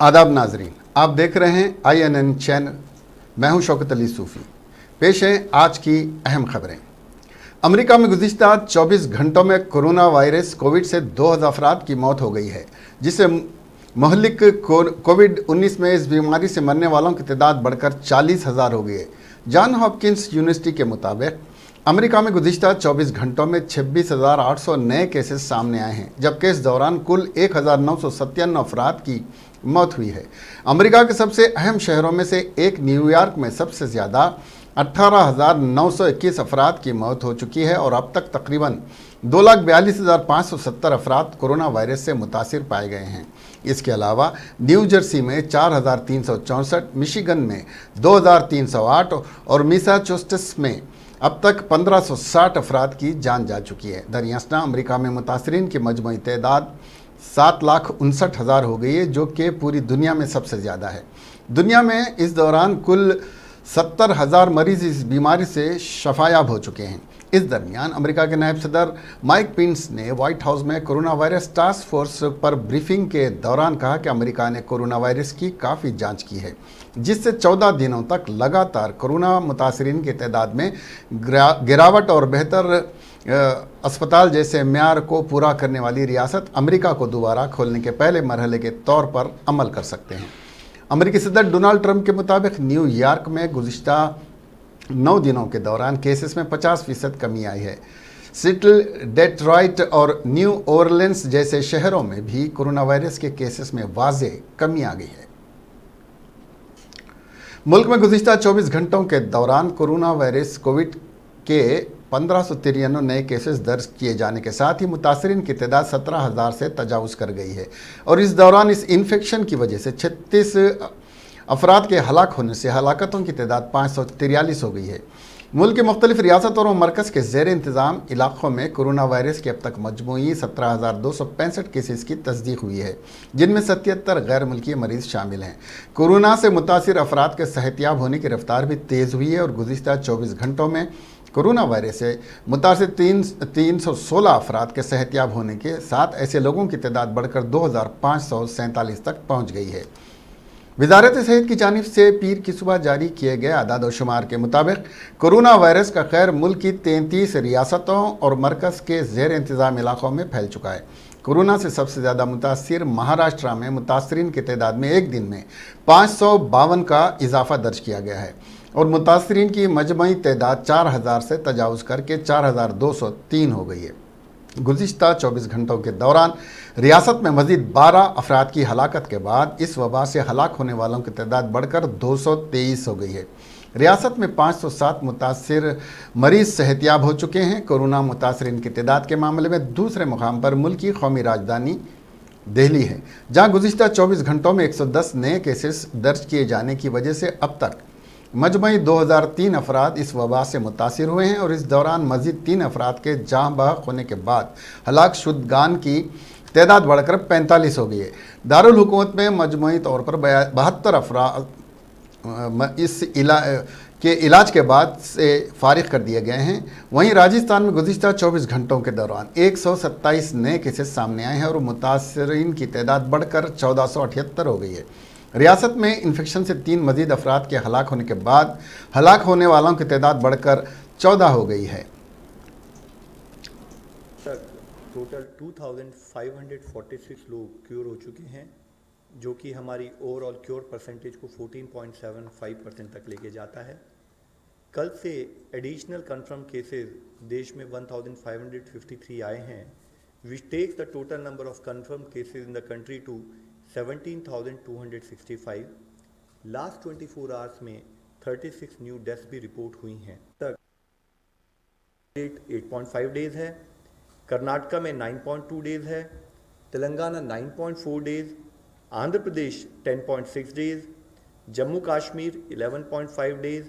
आदाब नाजरीन, आप देख रहे हैं INN चैनल। मैं हूं शौकत अली सूफ़ी। पेश है आज की अहम खबरें। अमेरिका में गुज़िश्ता 24 घंटों में कोरोना वायरस कोविड से 2000 अफराद की मौत हो गई है, जिससे महलिक कोविड-19 में इस बीमारी से मरने वालों की तादाद बढ़कर 40,000 हो गई है। जॉन हॉपकिंस यूनिवर्सिटी के मुताबिक अमेरिका में गुज़िश्ता 24 घंटों में 26,800 नए केसेस सामने आए हैं, जबकि इस दौरान कुल 1,997 अफराद की मौत हुई है। अमेरिका के सबसे अहम शहरों में से एक न्यूयॉर्क में सबसे ज़्यादा 18,921 अफराद की मौत हो चुकी है और अब तक तकरीबन 2,42,570 अफराद कोरोना वायरस से मुतासिर पाए गए हैं। इसके अलावा न्यू जर्सी में 4,364, मिशिगन में 2,308 और मैसाचुसेट्स में अब तक 1,560 अफराद की जान जा चुकी है। दरअसल अमेरिका में मुतासरीन की मजमूई तादाद 7,59,000 हो गई है, जो कि पूरी दुनिया में सबसे ज़्यादा है। दुनिया में इस दौरान कुल 70,000 मरीज इस बीमारी से शफायाब हो चुके हैं। इस दरमियान अमेरिका के नायब सदर माइक पेंस ने व्हाइट हाउस में कोरोना वायरस टास्क फोर्स पर ब्रीफिंग के दौरान कहा कि अमेरिका ने कोरोना वायरस की काफ़ी जांच की है, जिससे 14 दिनों तक लगातार कोरोना मुतासरीन की तादाद में गिरावट और बेहतर अस्पताल जैसे म्यार को पूरा करने वाली रियासत अमेरिका को दोबारा खोलने के पहले मरहले के तौर पर अमल कर सकते हैं। अमेरिकी सदर डोनाल्ड ट्रंप के मुताबिक न्यूयॉर्क में गुज़िश्ता 9 दिनों के दौरान केसेस में 50% कमी आई है। सिएटल, डेट्रॉइट और न्यू ऑरलिन्स जैसे शहरों में भी कोरोना वायरस के केसेस में वाज़ेह कमी आ गई है। मुल्क में गुज़िश्ता 24 घंटों के दौरान कोरोना वायरस कोविड के 1,593 नए केसेस दर्ज किए जाने के साथ ही मुतासरीन की तादाद 17,000 से तजावुज़ कर गई है और इस दौरान इस इन्फेक्शन की वजह से 36 अफराद के हलाक होने से हलाकतों की तादाद 543 हो गई है। मुल्क के मुख्तलिफ रियासतों और मरकज़ के ज़ेर इंतज़ाम इलाक़ों में कोरोना वायरस के अब तक मजमूई 17,265 केसेस की तस्दीक हुई है, जिनमें 77 गैर मुल्की मरीज़ शामिल हैं। कोरोना से मुतासिर अफराद के सेहतियाब होने की रफ्तार भी तेज़ हुई है और गुज़िश्ता 24 घंटों में कोरोना वायरस से मुतासिर 316 अफराद के सेहतियाब होने के साथ ऐसे लोगों की तादाद बढ़कर 2,547 तक पहुँच गई है। वज़ारत सेहत की जानिब से पीर की सुबह जारी किए गए आदाद व शुमार के मुताबिक कोरोना वायरस का खैर मुल्क की 33 रियासतों और मरकज़ के ज़ेर इंतज़ाम इलाक़ों में फैल चुका है। कोरोना से सबसे ज़्यादा मुतासिर महाराष्ट्र में मुतासरीन की तादाद में एक दिन में 552 का इजाफा दर्ज किया गया है और मुतासरीन की मजमूई तादाद 4,000 से तजावुज़ करके 4,203 हो गई है। गुज़िश्ता 24 घंटों के दौरान रियासत में मज़ीद 12 अफराद की हलाकत के बाद इस वबा से हलाक होने वालों की तादाद बढ़कर 223 हो गई है। रियासत में 507 मुतासिर मरीज़ सेहतियाब हो चुके हैं। कोरोना मुतासरीन की तादाद के मामले में दूसरे मुकाम पर मुल्क की कौमी राजधानी दिल्ली है, जहाँ गुज़िश्ता 24 घंटों में 110 नए केसेस दर्ज किए जाने की वजह से अब तक मजमूई 2003 अफराद इस वबा से मुतासिर हुए हैं और इस दौरान मज़ीद 3 अफराद के जाँ बहक होने के बाद हलाक शुदगान की तादाद बढ़कर 45 हो गई है। दारुल हुकूमत में मजमूई तौर पर 72 अफराद इस इलाज के बाद से फारिग कर दिए गए हैं। वहीं राजस्थान में गुज़िश्ता 24 घंटों के दौरान 127 नए केसेस सामने आए हैं और मुतासरीन की तादाद बढ़कर 1,478 हो गई है। रियासत में इन्फेक्शन से 3 मज़ीद अफराद के हलाक होने के बाद हलाक होने वालों की तादाद बढ़कर 14 हो गई है। टोटल 2,546 लोग क्योर हो चुके हैं, जो कि हमारी ओवरऑल क्योर परसेंटेज को 14.75% तक लेके जाता है। कल से एडिशनल कंफर्म केसेस देश में 1,553 आए हैं, which takes the total number of confirmed cases in the country to 17,265। Last 24 hours में 36 न्यू डेथ्स भी रिपोर्ट हुई हैं। तक 8.5 डेज है, कर्नाटका में 9.2 डेज है, Telangana 9.4 days, Andhra Pradesh 10.6 days, Jammu Kashmir 11.5 days,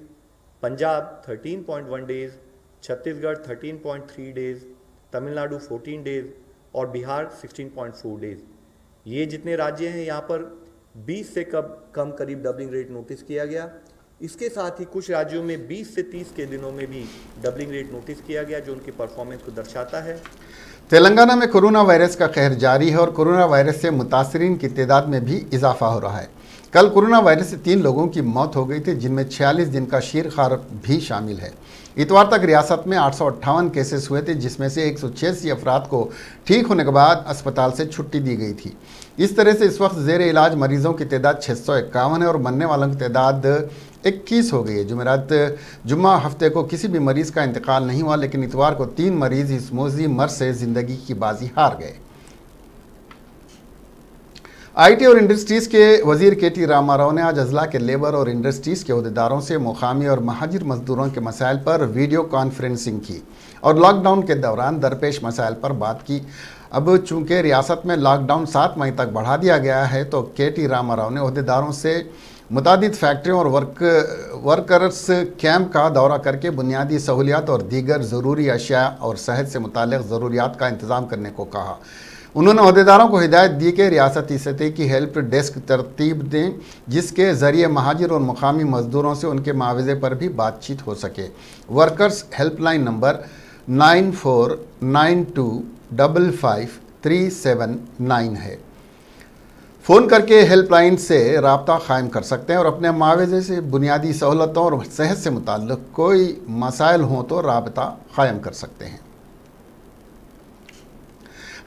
Punjab 13.1 days, Chhattisgarh 13.3 days, Tamil Nadu 14 days और बिहार 16.4 डेज। ये जितने राज्य हैं यहाँ पर 20 से कम करीब डबलिंग रेट नोटिस किया गया। इसके साथ ही कुछ राज्यों में 20 से 30 के दिनों में भी डबलिंग रेट नोटिस किया गया, जो उनकी परफॉर्मेंस को दर्शाता है। तेलंगाना में कोरोना वायरस का कहर जारी है और कोरोना वायरस से मुतासरीन की तादाद में भी इजाफा हो रहा है। कल कोरोना वायरस से 3 लोगों की मौत हो गई थी, जिनमें 46 दिन का शीरखार भी शामिल है। इतवार तक रियासत में 858 केसेस हुए थे, जिसमें से 186 अफराद को ठीक होने के बाद अस्पताल से छुट्टी दी गई थी। इस तरह से इस वक्त ज़ेर इलाज मरीजों की तादाद 651 है और मरने वालों की तादाद 21 हो गई है। जुम्मा हफ्ते को किसी भी मरीज़ का इंतकाल नहीं हुआ, लेकिन इतवार को 3 मरीज़ इस मौजी मर्ज से ज़िंदगी की बाजी हार गए। आईटी और इंडस्ट्रीज़ के वजीर केटी रामाराव ने आज अजला के लेबर और इंडस्ट्रीज़ के अहदेदारों से मुकामी और महाजिर मजदूरों के मसाइल पर वीडियो कॉन्फ्रेंसिंग की और लॉकडाउन के दौरान दरपेश मसाइल पर बात की। अब चूंकि रियासत में लॉकडाउन 7 मई तक बढ़ा दिया गया है, तो केटी रामाराव ने अहदेदारों से मुतादिद फैक्ट्रियों और वर्कर्स कैंप का दौरा करके बुनियादी सहूलियात और दीगर ज़रूरी अशिया और सेहत से मुताल्लिक़ ज़रूरियात का इंतज़ाम करने को कहा। उन्होंने अहदेदारों को हिदायत दी कि रियासती सतह की हेल्प डेस्क तरतीब दें, जिसके ज़रिए महाजिर और मुकामी मज़दूरों से उनके मुआवजे पर भी बातचीत हो सके। वर्कर्स हेल्पलाइन नंबर 9492555379 है। फ़ोन करके हेल्पलाइन से रब्ता कायम कर सकते हैं और अपने मुआवजे से बुनियादी सहूलतों और सेहत से मुताल्लिक़ कोई मसाइल हों तो रब्ता कायम कर सकते हैं।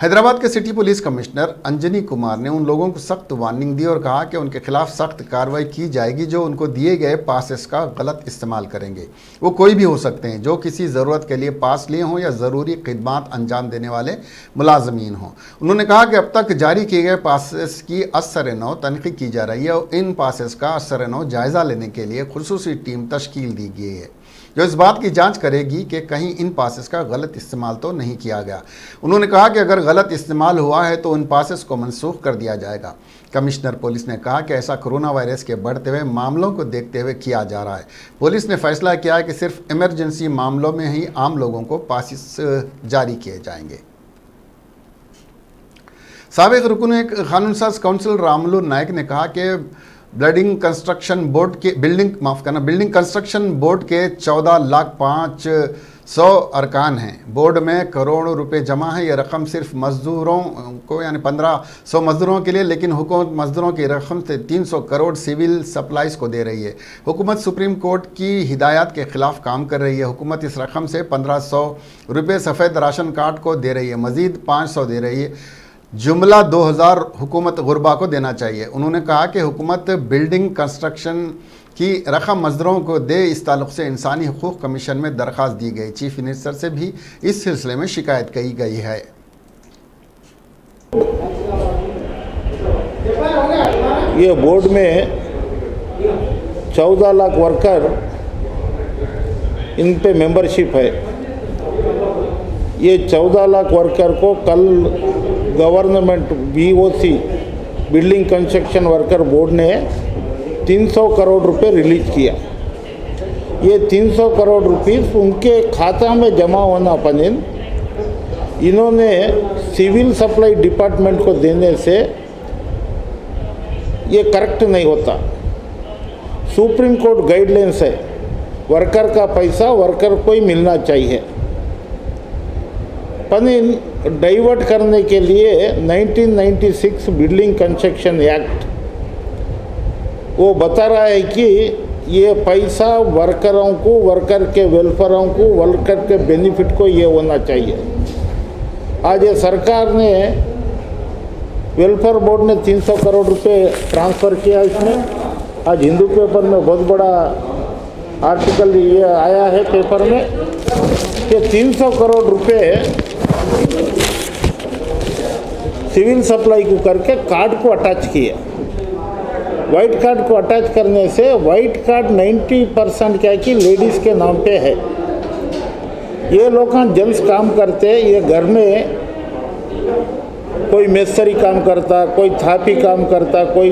हैदराबाद के city police commissioner Anjani Kumar ने उन लोगों को सख्त वार्निंग दी और कहा कि उनके खिलाफ सख्त कार्रवाई की जाएगी जो उनको दिए गए पासेस का गलत इस्तेमाल करेंगे। वो कोई भी हो सकते हैं जो किसी ज़रूरत के लिए पास लिए हों या ज़रूरी खिदमात अंजाम देने वाले मुलाजमीन हों। उन्होंने कहा कि अब तक जारी किए गए पासेस की असर-ए-नौ तनक़ीद की जा रही है और इन पासेस का असर-ए-नौ जायज़ा लेने के लिए खुसूसी टीम तश्कील दी गई है जो इस बात की जांच करेगी कि कहीं इन पासेस का गलत इस्तेमाल तो नहीं किया गया। उन्होंने कहा कि अगर गलत इस्तेमाल हुआ है तो उन पासेस को मनसूख कर दिया जाएगा। कमिश्नर पुलिस ने कहा कि ऐसा कोरोना वायरस के बढ़ते हुए मामलों को देखते हुए किया जा रहा है। पुलिस ने फैसला किया है कि सिर्फ इमरजेंसी मामलों में ही आम लोगों को पासेस जारी किए जाएंगे। साबिक रुकन कानून साज काउंसिल रामलू नायक ने कहा कि बिल्डिंग कंस्ट्रक्शन बोर्ड के 14,05,100 अरकान हैं। बोर्ड में करोड़ों रुपए जमा है। ये रकम सिर्फ मजदूरों को यानी 1500 मजदूरों के लिए, लेकिन हुकूमत मजदूरों की रकम से 300 करोड़ सिविल सप्लाईज को दे रही है। हुकूमत सुप्रीम कोर्ट की हिदायत के खिलाफ काम कर रही है। हुकूमत इस रकम से 1500 रुपये सफ़ेद राशन कार्ड को दे रही है, मज़ीद 500 दे रही है। जुमला 2000 हुकूमत गुरबा को देना चाहिए। उन्होंने कहा कि हुकूमत बिल्डिंग कंस्ट्रक्शन की रकम मजदूरों को दे। इस ताल्लुक़ से इंसानी हकूक़ कमीशन में दरख्वास्त दी गई। चीफ मिनिस्टर से भी इस सिलसिले में शिकायत की गई है। ये बोर्ड में 14 लाख वर्कर इन पे मेंबरशिप है। ये 14 लाख वर्कर को कल government BOC building construction worker board ने 300 करोड़ रुपए रिलीज किया। ये 300 करोड़ रुपीस उनके खाता में जमा होना पनिन इन्होंने सिविल सप्लाई डिपार्टमेंट को देने से ये करेक्ट नहीं होता। सुप्रीम कोर्ट गाइडलाइंस है, वर्कर का पैसा वर्कर को ही मिलना चाहिए। पनिन डाइवर्ट करने के लिए 1996 बिल्डिंग कंस्ट्रक्शन एक्ट वो बता रहा है कि ये पैसा वर्करों को, वर्कर के वेलफेयरों को, वर्कर के बेनिफिट को ये होना चाहिए। आज ये सरकार ने वेलफेयर बोर्ड ने 300 करोड़ रुपए ट्रांसफ़र किया। इसमें आज हिंदू पेपर में बहुत बड़ा आर्टिकल ये आया है पेपर में कि 300 करोड़ रुपए सिविल सप्लाई को करके कार्ड को अटैच किया। वाइट कार्ड को अटैच करने से वाइट कार्ड 90% क्या कि लेडीज़ के नाम पे है। ये लोग जेंट्स काम करते, ये घर में कोई मिस्त्री काम करता, कोई थापी काम करता, कोई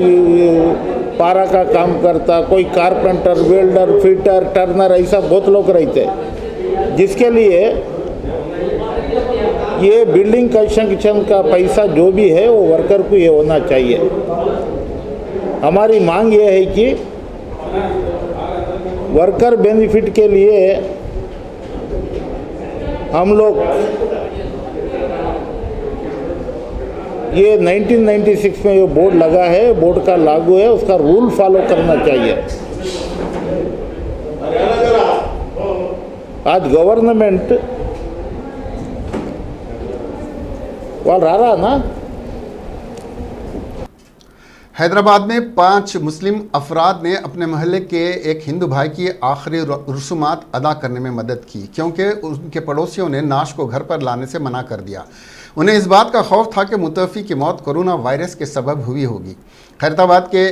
पारा का काम करता, कोई कारपेंटर, वेल्डर, फिटर, टर्नर, ऐसा बहुत लोग रहते, जिसके लिए ये बिल्डिंग कंस्ट्रक्शन का पैसा जो भी है वो वर्कर को ये होना चाहिए। हमारी मांग ये है कि वर्कर बेनिफिट के लिए हम लोग ये 1996 में ये बोर्ड लगा है, बोर्ड का लागू है, उसका रूल फॉलो करना चाहिए। आज गवर्नमेंट వాళ్ళు రారా ना। हैदराबाद में 5 मुस्लिम अफराद ने अपने मोहल्ले के एक हिंदू भाई की आखिरी रसूमात अदा करने में मदद की, क्योंकि उनके पड़ोसियों ने नाश को घर पर लाने से मना कर दिया। उन्हें इस बात का खौफ था कि मुतवफ़ी की मौत कोरोना वायरस के सबब हुई होगी। खैरताबाद के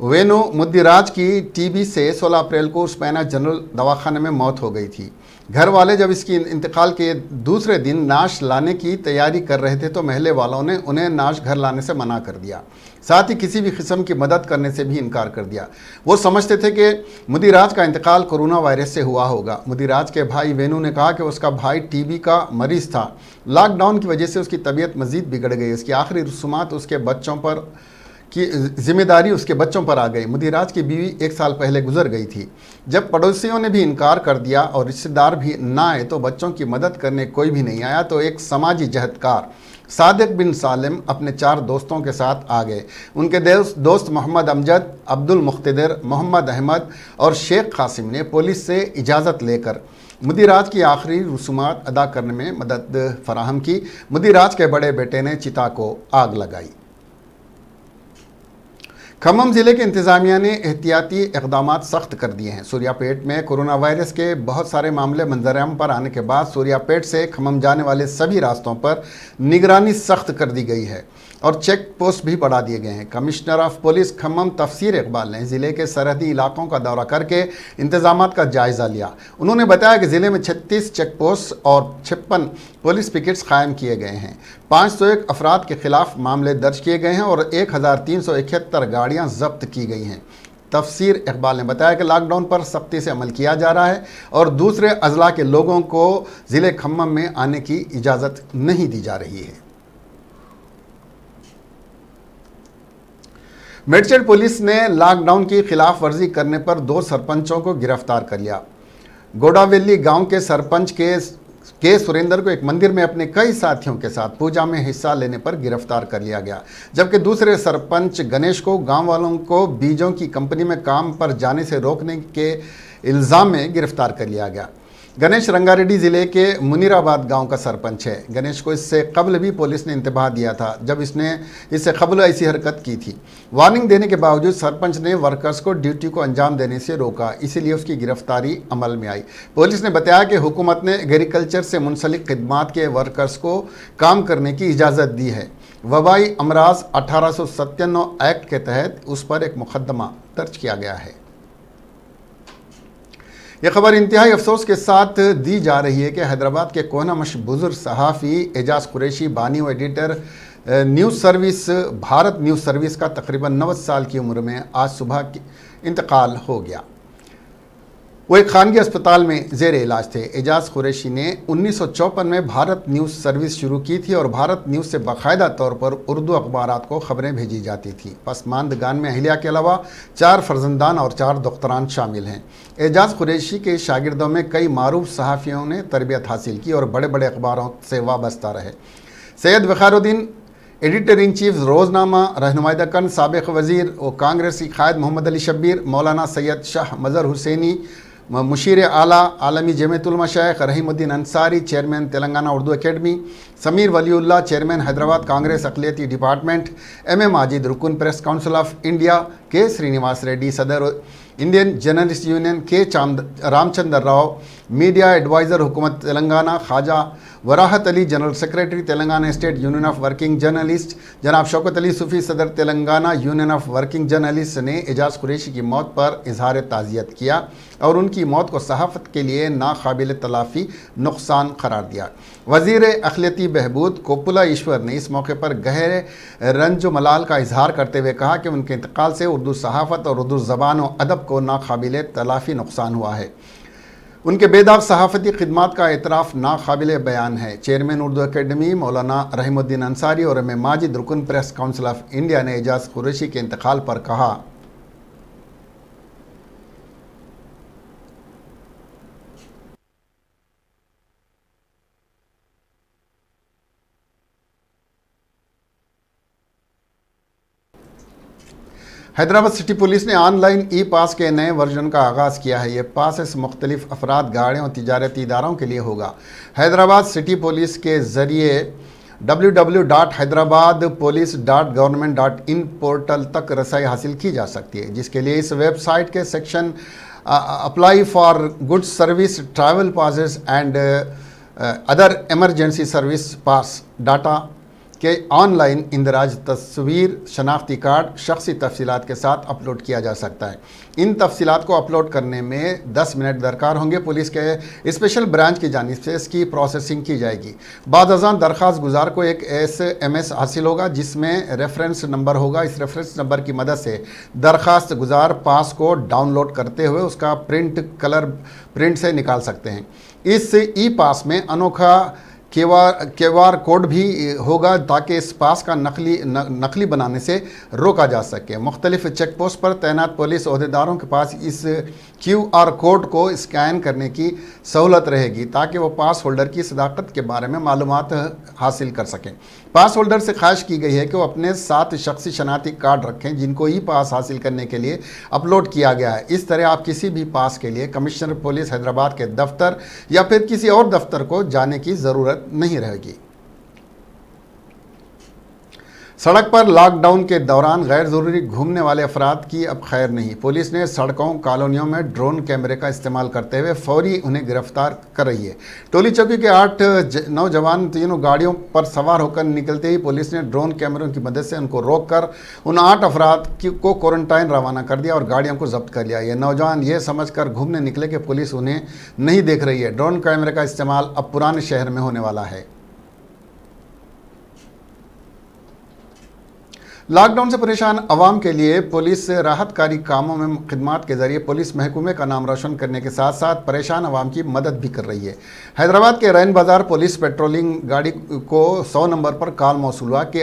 वेनो मुद्दिराज की टीबी से 16 अप्रैल को उस्मानिया जनरल दवाखाने में मौत हो गई थी। घर वाले जब इसकी इंतकाल के दूसरे दिन नाश लाने की तैयारी कर रहे थे तो महल्ले वालों ने उन्हें नाश घर लाने से मना कर दिया, साथ ही किसी भी किस्म की मदद करने से भी इनकार कर दिया। वो समझते थे कि मुद्दिराज का इंतकाल कोरोना वायरस से हुआ होगा। मुद्दिराज के भाई वेनू ने कहा कि उसका भाई टीबी का मरीज़ था। लॉकडाउन की वजह से उसकी तबीयत मज़ीद बिगड़ गई। उसकी आखिरी रसूमात उसके बच्चों पर की जिम्मेदारी उसके बच्चों पर आ गई। मुद्दिराज की बीवी 1 साल पहले गुजर गई थी। जब पड़ोसियों ने भी इनकार कर दिया और रिश्तेदार भी ना आए तो बच्चों की मदद करने कोई भी नहीं आया, तो एक समाजी जहदकार सादिक बिन सालिम अपने 4 दोस्तों के साथ आ गए। उनके दोस्त मोहम्मद अमजद, अब्दुल मुख्तदिर, मोहम्मद अहमद और शेख कासिम ने पुलिस से इजाज़त लेकर मुद्दिराज की आखिरी रसूमात अदा करने में मदद फराहम की। मुद्दिराज के बड़े बेटे ने चिता को आग लगाई। खम्मम ज़िले के इंतज़ामिया ने एहतियाती इक़दामात सख्त कर दिए हैं। सूर्यापेट में कोरोना वायरस के बहुत सारे मामले मंजर-ए-आम पर आने के बाद सूर्यापेट से खम्मम जाने वाले सभी रास्तों पर निगरानी सख्त कर दी गई है और चेक पोस्ट भी बढ़ा दिए गए हैं। कमिश्नर ऑफ पुलिस खम्मम तफसीर इकबाल ने ज़िले के सरहदी इलाकों का दौरा करके इंतज़ामात का जायज़ा लिया। उन्होंने बताया कि ज़िले में 36 चेक पोस्ट और 56 पुलिस पिकेट्स कायम किए गए हैं। 501 अफराद के खिलाफ मामले दर्ज किए गए हैं और 1371 गाड़ियाँ जब्त की गई हैं। तफसीर इकबाल ने बताया कि लॉकडाउन पर सख्ती से अमल किया जा रहा है और दूसरे अजला के लोगों को ज़िले खम्मम में आने की इजाज़त नहीं दी जा रही है। मेडचल पुलिस ने लॉकडाउन की खिलाफ वर्जी करने पर 2 सरपंचों को गिरफ्तार कर लिया। गोडावेली गांव के सरपंच के सुरेंद्र को एक मंदिर में अपने कई साथियों के साथ पूजा में हिस्सा लेने पर गिरफ्तार कर लिया गया, जबकि दूसरे सरपंच गणेश को गांव वालों को बीजों की कंपनी में काम पर जाने से रोकने के इल्ज़ाम में गिरफ्तार कर लिया गया। गणेश रंगारेड्डी ज़िले के मुनीराबाद गांव का सरपंच है। गणेश को इससे कबल भी पुलिस ने इंतबाह दिया था, जब इसने इससे कबल ऐसी हरकत की थी। वार्निंग देने के बावजूद सरपंच ने वर्कर्स को ड्यूटी को अंजाम देने से रोका, इसीलिए उसकी गिरफ्तारी अमल में आई। पुलिस ने बताया कि हुकूमत ने एग्रीकल्चर से मुंसलिक खिदमात के वर्कर्स को काम करने की इजाज़त दी है। वबाई अमराज 1897 एक्ट के तहत उस पर एक मुकदमा दर्ज किया गया है। यह खबर इंतहाई अफसोस के साथ दी जा रही है कि हैदराबाद के कोहनामश बुजुर्ग सहाफ़ी एजाज़ कुरैशी बानी व editor news service Bharat news service का तकरीबन 90 साल की उम्र में आज सुबह इंतकाल हो गया। वो एक खानगी अस्पताल में ज़ेर इलाज थे। एजाज़ कुरैशी ने 1954 में भारत न्यूज़ सर्विस शुरू की थी और भारत न्यूज़ से बाकायदा तौर पर उर्दू अखबारात को खबरें भेजी जाती थी। पसमानदगान में अहलिया के अलावा 4 फर्जंदान और 4 दुख्तरान शामिल हैं। एजाज़ कुरैशी के शागिर्दों में कई मारूफ सहाफ़ियों ने तरबियत हासिल की और बड़े बड़े अखबारों से वाबस्ता रहे। सैयद वक़ारुद्दीन एडिटर इन चीफ रोज़नामा, रहनुमाई दक्कन, साबिक़ वज़ीर व कांग्रेसी कायद मोहम्मद अली शब्बीर, मौलाना सैयद शाह मज़हर हुसैनी, मुशीर आला आलमी जमीयतुल मशाइख Rahimuddin Ansari, chairman Telangana Urdu academy, Sameer Waliullah, chairman Hyderabad Congress अक़लियती डिपार्टमेंट, M.A. माजिद, रुकन प्रेस काउंसिल ऑफ इंडिया, के श्रीनिवास रेड्डी, सदर इंडियन जर्नलिस्ट यूनियन, के रामचंद्र राव, मीडिया एडवाइज़र हुकूमत Telangana, Khwaja Warahat Ali, general secretary Telangana state union of working journalist, जनाब शौकत अली सूफ़ी, सदर Telangana union of working journalist ने एजाज़ कुरैशी की मौत पर इजहार ताज़ियत किया और उनकी मौत को सहाफ़त के लिए नाकाबिल तलाफ़ी नुकसान करार दिया। वज़ीर अक़लियती बहबूद कोपुला ईश्वर ने इस मौके पर गहरे रंज मलाल का इजहार करते हुए कहा कि उनके इंतकाल से उर्दू सहाफ़त और उर्दू ज़बान और अदब को नाकाबिल तलाफ़ी नुकसान हुआ है। उनके बेदाग सहाफ़ती खिदमात का एतराफ़ नाकाबिल बयान है। चेयरमैन उर्दू एकेडमी मौलाना रहीमुद्दीन अंसारी और M.A. माजिद, रुकन प्रेस काउंसिल ऑफ इंडिया ने एजाज़ कुरैशी के इंतकाल पर कहा, हैदराबाद सिटी पुलिस ने ऑनलाइन ई पास के नए वर्जन का आगाज़ किया है। ये पास इस मुख्तलिफ अफराद, गाड़ियों और तिजारती इदारों के लिए होगा। हैदराबाद सिटी पुलिस के ज़रिए www.hyderabadpolice.government.in पोर्टल तक रसाई हासिल की जा सकती है, जिसके लिए इस वेबसाइट के section apply for goods service, travel passes and other emergency service pass data के ऑनलाइन इंदराज तस्वीर, शनाख्ती कार्ड, शख्सी तफसीलात के साथ अपलोड किया जा सकता है। इन तफसीलात को अपलोड करने में 10 मिनट दरकार होंगे। पुलिस के स्पेशल ब्रांच की जानिब से इसकी प्रोसेसिंग की जाएगी। बाद अज़ान दरख्वास्त गुजार को एक SMS हासिल होगा जिसमें रेफरेंस नंबर होगा। इस रेफरेंस नंबर की मदद से दरख्वास्त गुजार पास को डाउनलोड करते हुए उसका कलर प्रिंट से निकाल सकते हैं। इस ई पास में अनोखा QR कोड भी होगा ताकि इस पास का नकली बनाने से रोका जा सके। मुख्तलिफ चेक पोस्ट पर तैनात पुलिस ओहदेदारों के पास इस QR कोड को स्कैन करने की सहूलत रहेगी ताकि वो पास होल्डर की सदाकत के बारे में मालूमात हासिल कर सकें। पास होल्डर से ख्वाहिश की गई है कि वो अपने साथ शख्सी शनाख्ती कार्ड रखें जिनको ई पास हासिल करने के लिए अपलोड किया गया है। इस तरह आप किसी भी पास के लिए कमिश्नर पुलिस हैदराबाद के दफ्तर या फिर किसी और दफ्तर को जाने की ज़रूरत नहीं रहेगी। सड़क पर लॉकडाउन के दौरान गैर ज़रूरी घूमने वाले अफराद की अब खैर नहीं। पुलिस ने सड़कों, कॉलोनियों में ड्रोन कैमरे का इस्तेमाल करते हुए फौरी उन्हें गिरफ्तार कर रही है। टोली चौकी के 8 नौजवान तीनों गाड़ियों पर सवार होकर निकलते ही पुलिस ने ड्रोन कैमरों की मदद से उनको रोककर उन 8 अफराद को क्वारंटाइन रवाना कर दिया और गाड़ियों को जब्त कर लिया। ये नौजवान ये समझकर घूमने निकले कि पुलिस उन्हें नहीं देख रही है। ड्रोन कैमरे का इस्तेमाल अब पुराने शहर में होने वाला है। लॉकडाउन से परेशान अवाम के लिए पुलिस राहतकारी कामों में खिदमात के जरिए पुलिस महकमे का नाम रोशन करने के साथ साथ परेशान अवाम की मदद भी कर रही है। हैदराबाद के रैन बाज़ार पुलिस पेट्रोलिंग गाड़ी को 100 नंबर पर कॉल मौसूल हुआ कि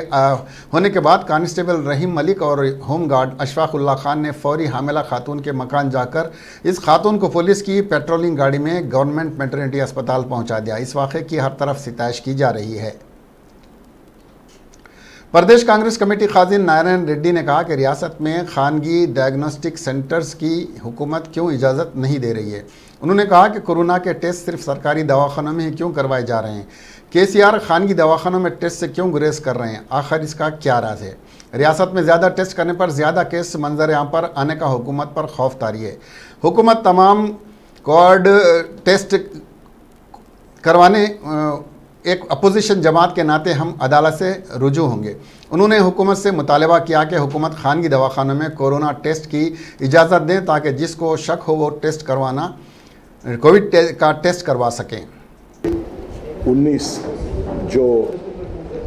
होने के बाद कांस्टेबल रहीम मलिक और होमगार्ड अशफाकुल्ला खान ने फौरी हामिला खातून के मकान जाकर इस खातून को पुलिस की पेट्रोलिंग गाड़ी में गवर्नमेंट मैटरनिटी अस्पताल पहुँचा दिया। इस वाक़े की हर तरफ सिताइश की जा रही है। प्रदेश कांग्रेस कमेटी खाजिन नारायण रेड्डी ने कहा कि रियासत में खानगी डायग्नोस्टिक सेंटर्स की हुकूमत क्यों इजाज़त नहीं दे रही है। उन्होंने कहा कि कोरोना के टेस्ट सिर्फ सरकारी दवाखानों में ही क्यों करवाए जा रहे हैं। KCR खानगी दवाखानों में टेस्ट से क्यों गुरेज कर रहे हैं, आखिर इसका क्या राज है। रियासत में ज़्यादा टेस्ट करने पर ज़्यादा केस मंजर आम पर आने का हुकूमत पर खौफ तारी है। हुकूमत तमाम कोविड टेस्ट करवाने एक अपोजिशन जमात के नाते हम अदालत से रुजू होंगे। उन्होंने हुकूमत से मुतालबा किया कि हुकूमत खानगी दवाखानों में कोरोना टेस्ट की इजाज़त दें ताकि जिसको शक हो वो टेस्ट करवाना कोविड का टेस्ट करवा सकें। 19 जो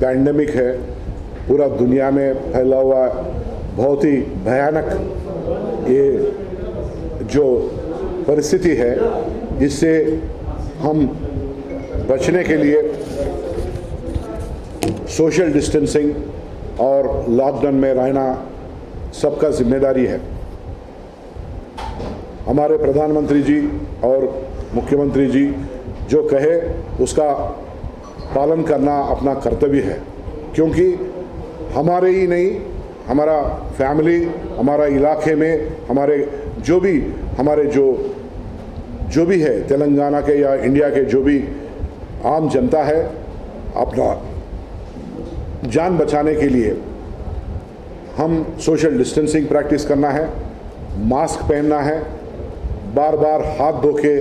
पैंडमिक है पूरा दुनिया में फैला हुआ, बहुत ही भयानक ये जो परिस्थिति है, इससे हम बचने के लिए सोशल डिस्टेंसिंग और लॉकडाउन में रहना सबका जिम्मेदारी है। हमारे प्रधानमंत्री जी और मुख्यमंत्री जी जो कहे उसका पालन करना अपना कर्तव्य है, क्योंकि हमारे ही नहीं, हमारा फैमिली, हमारा इलाके में हमारे जो भी है तेलंगाना के या इंडिया के जो भी आम जनता है, अपना जान बचाने के लिए हम सोशल डिस्टेंसिंग प्रैक्टिस करना है, मास्क पहनना है, बार बार हाथ धो के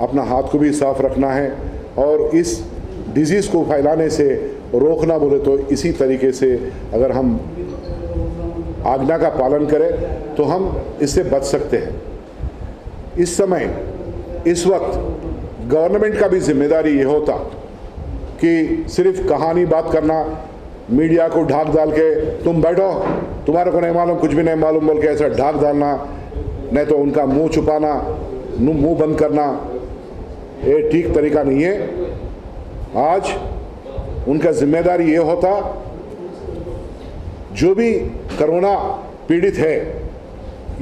अपना हाथ को भी साफ रखना है और इस डिजीज़ को फैलाने से रोकना बोले तो इसी तरीके से अगर हम आज्ञा का पालन करें तो हम इससे बच सकते हैं। इस समय इस वक्त गवर्नमेंट का भी जिम्मेदारी ये होता कि सिर्फ कहानी बात करना, मीडिया को ढाक डाल के तुम बैठो, तुम्हारे को नहीं मालूम, कुछ भी नहीं मालूम बोल के ऐसा ढाक डालना, नहीं तो उनका मुंह छुपाना, मुंह बंद करना, ये ठीक तरीका नहीं है। आज उनका जिम्मेदारी ये होता, जो भी कोरोना पीड़ित है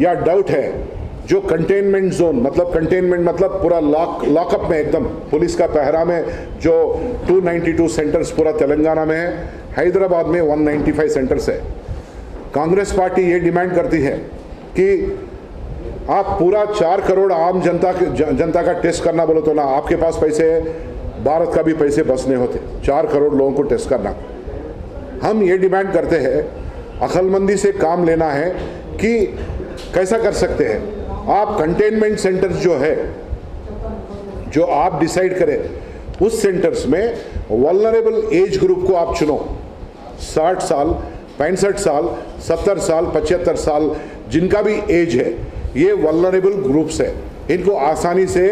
या डाउट है, जो कंटेनमेंट जोन मतलब पूरा लॉकअप में एकदम पुलिस का पहरा में जो 292 सेंटर्स पूरा तेलंगाना में है, हैदराबाद में 195 सेंटर्स है। कांग्रेस पार्टी ये डिमांड करती है कि आप पूरा 4 करोड़ आम जनता का टेस्ट करना बोलो तो ना आपके पास पैसे है, भारत का भी पैसे बस नहीं होते 4 करोड़ लोगों को टेस्ट करना। हम ये डिमांड करते हैं, अक्लमंदी से काम लेना है कि कैसा कर सकते हैं आप कंटेनमेंट सेंटर्स जो है, जो आप डिसाइड करें उस सेंटर्स में वल्नरेबल एज ग्रुप को आप चुनो। 60 साल, 65 साल, 70 साल, 75 साल जिनका भी एज है, ये वल्नरेबल ग्रुप्स है, इनको आसानी से।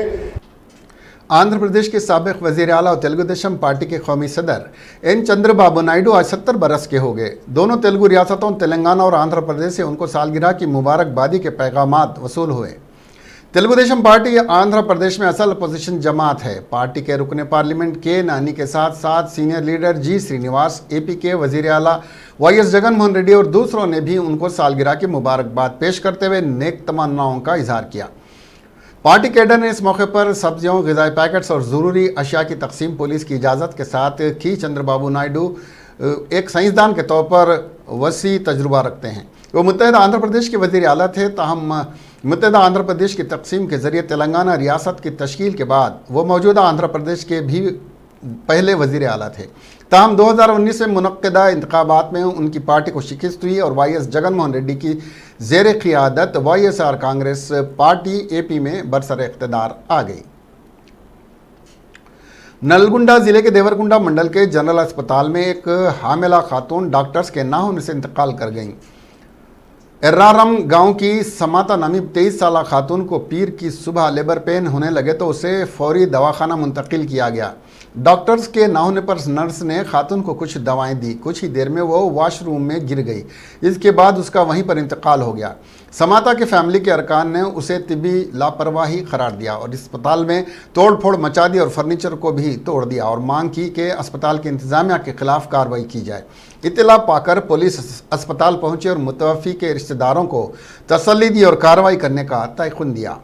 आंध्र प्रदेश के साबिक वजीर आला और तेलुगु देशम पार्टी के कौमी सदर एन चंद्रबाबू नायडू आज 70 बरस के हो गए। दोनों तेलुगु रियासतों तेलंगाना और आंध्र प्रदेश से उनको सालगिरह की मुबारकबादी के पैगामात वसूल हुए। तेलुगु देशम पार्टी आंध्र प्रदेश में असल अपोजिशन जमात है। पार्टी के रुकने पार्लियामेंट के नानी के साथ साथ सीनियर लीडर जी श्रीनिवास, एपी के वजीर आला वाईएस जगनमोहन रेड्डी और दूसरों ने भी उनको सालगिरह की मुबारकबाद पेश करते हुए नेक तमन्नाओं का इजहार किया। पार्टी कैडर ने इस मौके पर सब्जियों, ग़िज़ाई पैकेट्स और ज़रूरी अशिया की तकसीम पुलिस की इजाज़त के साथ की। चंद्रबाबू नायडू एक साइंसदान के तौर पर वसी तजुर्बा रखते हैं। वो मुत्तहिदा आंध्र प्रदेश के वज़ीर आला थे, ताहम मुत्तहिदा आंध्र प्रदेश की तकसीम के ज़रिए तेलंगाना रियासत की तश्कील के बाद वो मौजूदा आंध्र प्रदेश के भी पहले वज़ीर आला थे। ताहम 2019 में मुनक्किदा इंतखाबात में उनकी पार्टी को शिकस्त हुई और वाईएस जगनमोहन रेड्डी की ज़ेर क़ियादत वाईएसआर कांग्रेस पार्टी एपी में बरसर इक़्तिदार आ गई। नलगुंडा ज़िले के देवरकुंडा मंडल के जनरल अस्पताल में एक हामिला खातून डॉक्टर्स के ना होने से इंतकाल कर गईं। एर्रारम गांव की समाता नामी 23 साला खातून को पीर की सुबह लेबर पेन होने लगे तो उसे फौरी दवाखाना मुंतकिल किया गया। डॉक्टर्स के ना होने पर नर्स ने खातून को कुछ दवाएं दी। कुछ ही देर में वो वॉशरूम में गिर गई। इसके बाद उसका वहीं पर इंतकाल हो गया। समाता के फैमिली के अरकान ने उसे तिबी लापरवाही करार दिया और अस्पताल में तोड़ फोड़ मचा दी और फर्नीचर को भी तोड़ दिया और मांग की कि अस्पताल की इंतजामिया के खिलाफ कार्रवाई की जाए। इत्तला पाकर पुलिस अस्पताल पहुंची और मुतवफ़ी के रिश्तेदारों को तसल्ली दी और कार्रवाई करने का तयक़ुन दिया।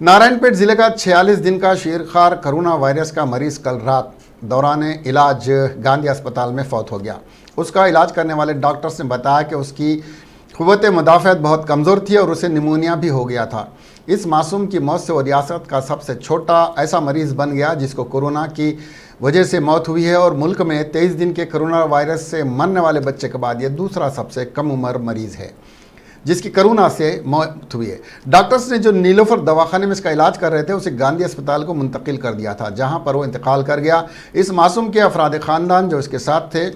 नारायणपेट जिले का 46 दिन का शेरखार कोरोना वायरस का मरीज कल रात दौरान इलाज गांधी अस्पताल में फौत हो गया। उसका इलाज करने वाले डॉक्टर्स ने बताया कि उसकी क़ुव्वत मुदाफ़अत बहुत कमज़ोर थी और उसे निमोनिया भी हो गया था। इस मासूम की मौत से वो रियासत का सबसे छोटा ऐसा मरीज़ बन गया जिसको कोरोना की वजह से मौत हुई है और मुल्क में 23 दिन के कोरोना वायरस से मरने वाले बच्चे के बाद ये दूसरा सबसे कम उम्र मरीज़ है जिसकी कोरोना से मौत हुई है। डॉक्टर्स ने जो नीलोफर दवाखाने में इसका इलाज कर रहे थे उसे गांधी अस्पताल को मुंतकिल कर दिया था, जहां पर वो इंतकाल कर गया। इस मासूम के अफराद ख़ानदान जो इसके साथ थे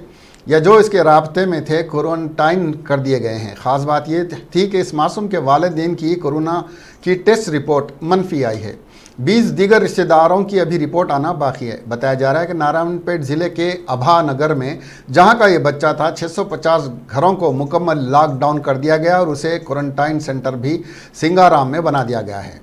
या जो इसके राब्ते में थे क्वारंटाइन कर दिए गए हैं। ख़ास बात ये थी कि इस मासूम के वालिदैन की कोरोना की टेस्ट रिपोर्ट मनफी आई है। 20 दीगर रिश्तेदारों की अभी रिपोर्ट आना बाकी है। बताया जा रहा है कि नारायणपेट ज़िले के अभा नगर में जहां का ये बच्चा था 650 घरों को मुकम्मल लॉकडाउन कर दिया गया और उसे क्वारंटाइन सेंटर भी सिंगाराम में बना दिया गया है।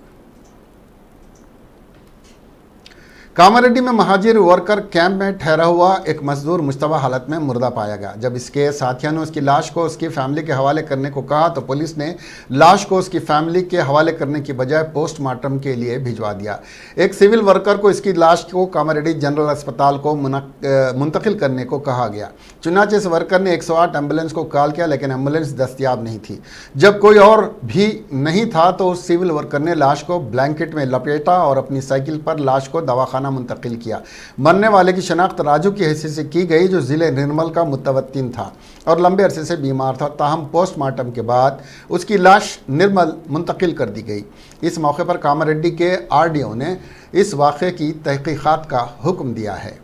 कामारेड्डी में महाजिर वर्कर कैंप में ठहरा हुआ एक मजदूर मुश्तबा हालत में मुर्दा पाया गया। जब इसके साथियों ने उसकी लाश को उसकी फैमिली के हवाले करने को कहा तो पुलिस ने लाश को उसकी फैमिली के हवाले करने की बजाय पोस्टमार्टम के लिए भिजवा दिया। एक सिविल वर्कर को इसकी लाश को कामारेड्डी जनरल अस्पताल को मुंतकिल करने को कहा गया। चुनाचे इस वर्कर ने 108 एम्बुलेंस को कॉल किया लेकिन एम्बुलेंस दस्तयाब नहीं थी। जब कोई और भी नहीं था तो उस सिविल वर्कर ने लाश को ब्लैंकेट में लपेटा और अपनी साइकिल पर लाश को दवाखाना मुंतकिल किया। मरने वाले की शनाख्त राजू की हैसियत से की गई जो ज़िले निर्मल का मुतवत्तिन था और लंबे अरसे से बीमार था। ताहम पोस्टमार्टम के बाद उसकी लाश निर्मल मुंतकिल कर दी गई। इस मौके पर कामारेड्डी के आरडीओ ने इस वाक़े की तहकीक़ात का हुक्म दिया है।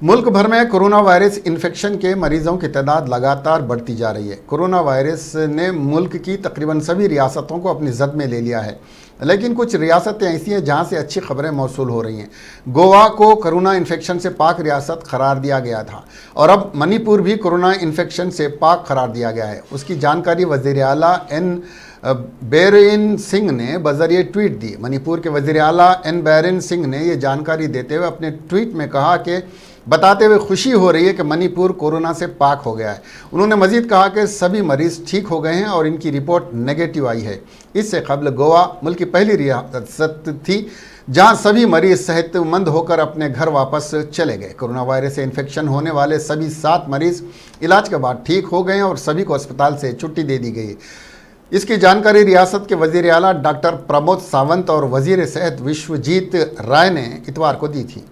मुल्क भर में कोरोना वायरस इन्फेक्शन के मरीजों की तादाद लगातार बढ़ती जा रही है। कोरोना वायरस ने मुल्क की तकरीबन सभी रियासतों को अपनी जद में ले लिया है, लेकिन कुछ रियासतें ऐसी हैं जहां से अच्छी खबरें मौसूल हो रही हैं। गोवा को कोरोना इन्फेक्शन से पाक रियासत करार दिया गया था और अब मणिपुर भी कोरोना इन्फेक्शन से पाक करार दिया गया है। उसकी जानकारी वज़ीर आला एन बैरन सिंह ने बज़रिए ट्वीट दी। मणिपुर के वज़ीर आला एन बैरन सिंह ने ये जानकारी देते हुए अपने ट्वीट में कहा कि बताते हुए खुशी हो रही है कि मणिपुर कोरोना से पाक हो गया है। उन्होंने मजीद कहा कि सभी मरीज़ ठीक हो गए हैं और इनकी रिपोर्ट नेगेटिव आई है। इससे कबल गोवा मुल्क की पहली रियासत थी जहां सभी मरीज सेहतमंद होकर अपने घर वापस चले गए। कोरोना वायरस से इन्फेक्शन होने वाले सभी 7 मरीज इलाज के बाद ठीक हो गए और सभी को अस्पताल से छुट्टी दे दी गई। इसकी जानकारी रियासत के वजीर आला डॉक्टर प्रमोद सावंत और वजीर सेहत विश्वजीत राय ने इतवार को दी थी।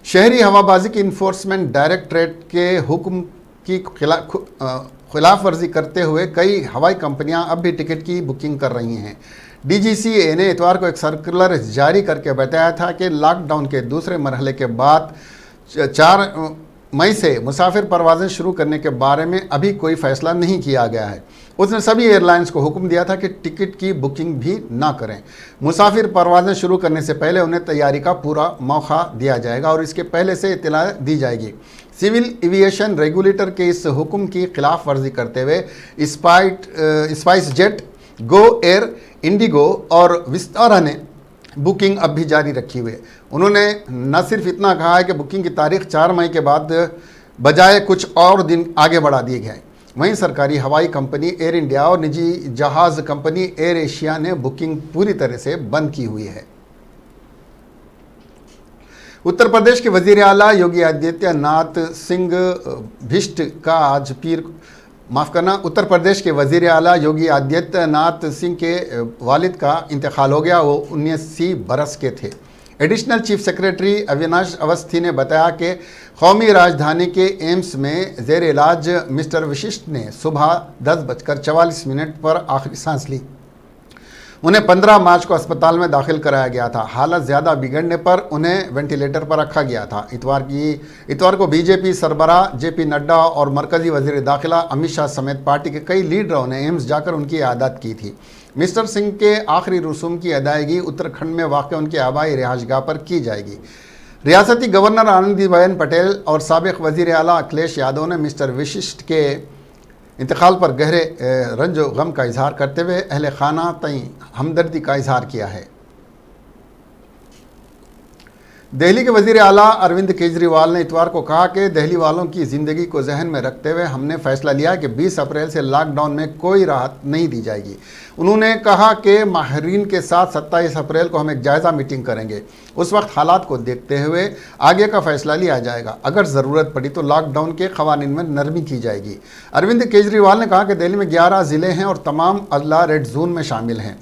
शहरी हवाबाजी की इन्फोर्समेंट डायरेक्टरेट के हुक्म की खिलाफ वर्जी करते हुए कई हवाई कंपनियां अब भी टिकट की बुकिंग कर रही हैं। DGCA ने इतवार को एक सर्कुलर जारी करके बताया था कि लॉकडाउन के दूसरे मरहले के बाद 4 मई से मुसाफिर परवाज़ें शुरू करने के बारे में अभी कोई फैसला नहीं किया गया है। उसने सभी एयरलाइंस को हुक्म दिया था कि टिकट की बुकिंग भी ना करें। मुसाफिर परवाज़ें शुरू करने से पहले उन्हें तैयारी का पूरा मौका दिया जाएगा और इसके पहले से इत्तला दी जाएगी। सिविल एविएशन रेगुलेटर के इस हुक्म की खिलाफ वर्जी करते हुए spice jet, Go Air, Indigo और विस्तारा ने बुकिंग अब भी जारी रखी हुई है। उन्होंने न सिर्फ इतना कहा है कि बुकिंग की तारीख 4 मई के बाद बजाय कुछ और दिन आगे बढ़ा दिए गए। वहीं सरकारी हवाई कंपनी एयर इंडिया और निजी जहाज़ कंपनी एयर एशिया ने बुकिंग पूरी तरह से बंद की हुई है। उत्तर प्रदेश के वजीर आला योगी आदित्यनाथ सिंह भिष्ट का आज उत्तर प्रदेश के वजीर आला योगी आदित्यनाथ सिंह के वालिद का इंतकाल हो गया। वो 79 बरस के थे। Additional chief secretary Avinash Awasthi ने बताया कि कौमी राजधानी के एम्स में जेर इलाज मिस्टर विशिष्ट ने सुबह 10:44 पर आखिरी सांस ली। उन्हें 15 मार्च को अस्पताल में दाखिल कराया गया था। हालत ज़्यादा बिगड़ने पर उन्हें वेंटिलेटर पर रखा गया था। इतवार को बीजेपी सरबराह JP नड्डा और मरकजी वजीर दाखिला अमित शाह समेत पार्टी के कई लीडरों ने एम्स जाकर उनकी इयादत की थी। मिस्टर सिंह के आखिरी रसूम की अदायगी उत्तराखंड में वाक़ उनके आबाई रिहाइशगाह पर की जाएगी। रियासती गवर्नर आनंदीबेन पटेल और साबिक़ वज़ीर आला अखिलेश यादव ने मिस्टर विशिष्ट के इंतकाल पर गहरे रंज व गम का इजहार करते हुए अहले खाना तई हमदर्दी का इजहार किया है। दिल्ली के वज़ीर आला अरविंद केजरीवाल ने इतवार को कहा कि दिल्ली वालों की ज़िंदगी को जहन में रखते हुए हमने फैसला लिया कि 20 अप्रैल से लॉकडाउन में कोई राहत नहीं दी जाएगी। उन्होंने कहा कि माहिरीन के साथ 27 अप्रैल को हम एक जायज़ा मीटिंग करेंगे। उस वक्त हालात को देखते हुए आगे का फैसला लिया जाएगा। अगर ज़रूरत पड़ी तो लॉकडाउन के क़वानीन में नरमी की जाएगी। अरविंद केजरीवाल ने कहा कि दिल्ली में 11 ज़िले हैं और तमाम अजला रेड जोन में शामिल हैं।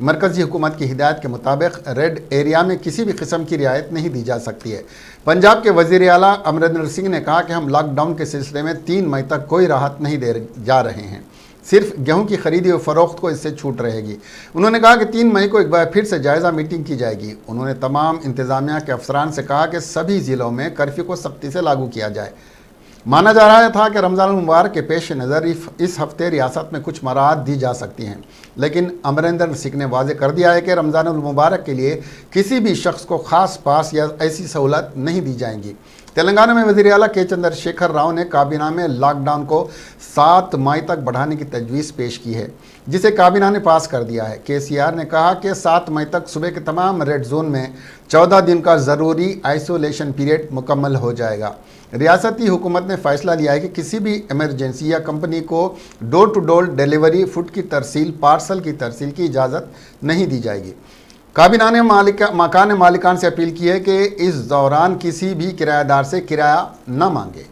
मरकज़ी हुकूमत की हिदायत के मुताबिक रेड एरिया में किसी भी किस्म की रियायत नहीं दी जा सकती है। पंजाब के वज़ीर आला अमरिंदर सिंह ने कहा कि हम लॉकडाउन के सिलसिले में 3 मई तक कोई राहत नहीं दे जा रहे हैं। सिर्फ गेहूं की खरीदी और फरोख्त को इससे छूट रहेगी। उन्होंने कहा कि 3 मई को एक बार फिर से जायज़ा मीटिंग की जाएगी। उन्होंने तमाम इंतज़ामिया के अफसरान से कहा कि सभी ज़िलों में कर्फ्यू को सख्ती से लागू किया जाए। माना जा रहा था कि रमज़ान मुबारक के पेश नज़र इस हफ्ते रियासत में कुछ मराहत दी जा सकती हैं, लेकिन अमरिंदर सिंह ने वाज़े कर दिया है कि रमज़ान मुबारक के लिए किसी भी शख्स को ख़ास पास या ऐसी सहूलत नहीं दी जाएंगी। तेलंगाना में वज़ीर आला के चंद्रशेखर राव ने काबीना में लॉकडाउन को 7 मई तक बढ़ाने की तजवीज़ पेश की है, जिसे काबीना ने पास कर दिया है। KCR ने कहा कि 7 मई तक सुबह के तमाम रेड जोन में 14 दिन का ज़रूरी आइसोलेशन पीरियड मुकम्मल हो जाएगा। रियासती हुकूमत ने फ़ैसला लिया है कि किसी भी इमरजेंसी या कंपनी को door to door delivery, food की तरसील, पार्सल की तरसील की इजाज़त नहीं दी जाएगी। काबीना ने मकान मालिकान से अपील की है कि इस दौरान किसी भी किराएदार से किराया न मांगे।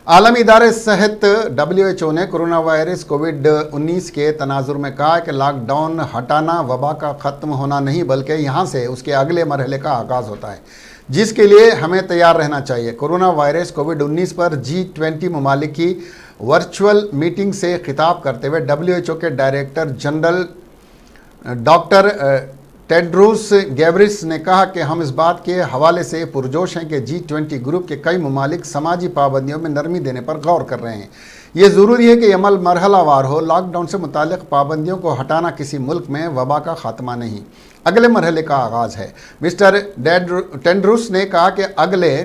आलमी इदारे सेहत WHO ने कोरोना वायरस COVID-19 के तनाजुर में कहा है कि लॉकडाउन हटाना वबा का ख़त्म होना नहीं, बल्कि यहाँ से उसके अगले मरहले का आगाज़ होता है, जिसके लिए हमें तैयार रहना चाहिए। कोरोना वायरस COVID-19 पर G20 ममालिक की वर्चुअल मीटिंग से खिताब करते हुए WHO के डायरेक्टर जनरल डॉक्टर टेड्रोस गैब्रियस ने कहा कि हम इस बात के हवाले से पुरजोश हैं कि G20 ग्रुप के कई ममालिक समाजी पाबंदियों में नरमी देने पर गौर कर रहे हैं। ये ज़रूरी है कि अमल मरहलावार हो। लॉकडाउन से मुतालिक पाबंदियों को हटाना किसी मुल्क में वबा का खात्मा नहीं, अगले मरहले का आगाज़ है। मिस्टर टेड्रोस ने कहा कि अगले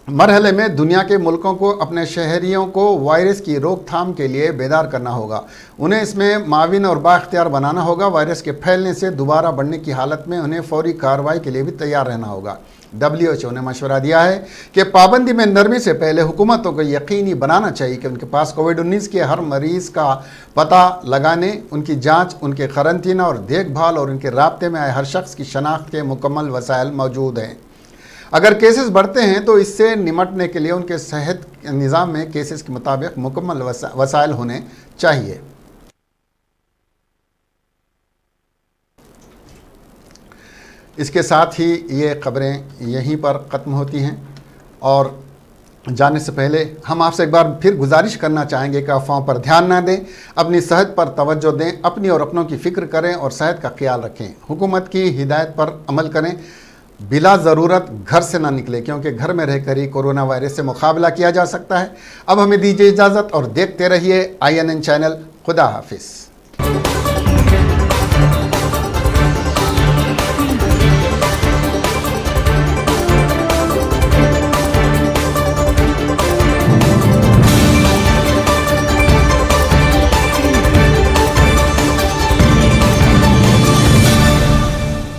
मरहले में दुनिया के मुल्कों को अपने शहरियों को वायरस की रोकथाम के लिए बेदार करना होगा। उन्हें इसमें माविन और बाख्तियार बनाना होगा। वायरस के फैलने से दोबारा बढ़ने की हालत में उन्हें फौरी कार्रवाई के लिए भी तैयार रहना होगा। WHO ने मशवरा दिया है कि पाबंदी में नरमी से पहले हुकूमतों को यकीनी बनाना चाहिए कि उनके पास कोविड-19 के हर मरीज़ का पता लगाने, उनकी जांच, उनके करंतना और देखभाल और उनके राब्ते में आए हर शख्स की शनाख्त के मुकम्मल वसाइल मौजूद हैं। अगर केसेस बढ़ते हैं तो इससे निमटने के लिए उनके सेहत निज़ाम में केसेस के मुताबिक मुकम्मल वसाइल होने चाहिए। इसके साथ ही ये खबरें यहीं पर ख़त्म होती हैं और जाने से पहले हम आपसे एक बार फिर गुजारिश करना चाहेंगे कि अफवाहों पर ध्यान ना दें, अपनी सेहत पर तवज्जो दें, अपनी और अपनों की फ़िक्र करें और सेहत का ख्याल रखें। हुकूमत की हिदायत पर अमल करें, बिला ज़रूरत घर से ना निकले क्योंकि घर में रहकर ही कोरोना वायरस से मुकाबला किया जा सकता है। अब हमें दीजिए इजाज़त और देखते रहिए INN चैनल। खुदा हाफिज़।